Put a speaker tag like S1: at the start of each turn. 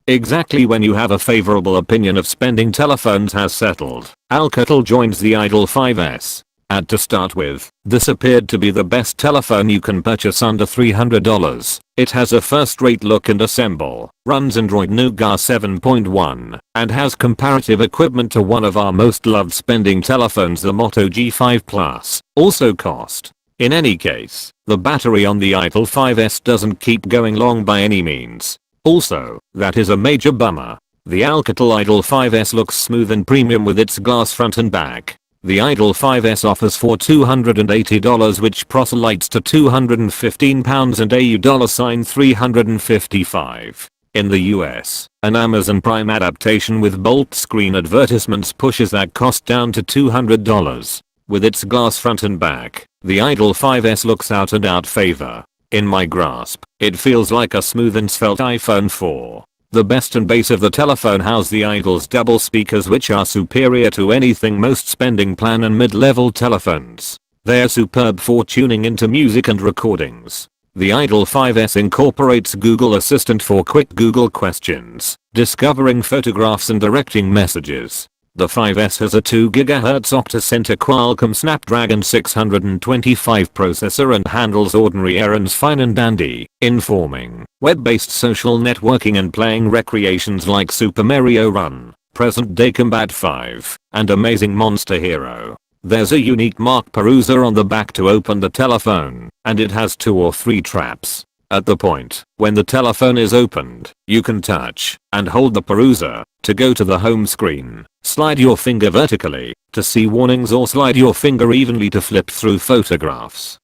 S1: Exactly when you have a favorable opinion of spending telephones has settled, Alcatel joins the Idol 5S. To start with, this appeared to be the best telephone you can purchase under $300. It has a first-rate look and assemble, runs Android Nougat 7.1, and has comparative equipment to one of our most loved spending telephones, the Moto G5 Plus, also cost. In any case, the battery on the Idol 5S doesn't keep going long by any means. Also, that is a major bummer. The Alcatel Idol 5S looks smooth and premium with its glass front and back. The Idol 5S offers for $280, which proselytes to £215 and AU $355. In the US, an Amazon Prime adaptation with bolt screen advertisements pushes that cost down to $200. With its glass front and back, the Idol 5S looks out and out favor. In my grasp, it feels like a smooth and svelte iPhone 4. The best and base of the telephone house the Idol's double speakers, which are superior to anything most spending plan and mid-level telephones. They are superb for tuning into music and recordings. The Idol 5S incorporates Google Assistant for quick Google questions, discovering photographs and directing messages. The 5S has a 2 GHz octa-center Qualcomm Snapdragon 625 processor and handles ordinary errands fine and dandy, informing, web-based social networking and playing recreations like Super Mario Run, present-day Combat 5, and Amazing Monster Hero. There's a unique mark peruser on the back to open the telephone, and it has 2 or 3 traps. At the point when the telephone is opened, you can touch and hold the peruser to go to the home screen, slide your finger vertically to see warnings, or slide your finger evenly to flip through photographs.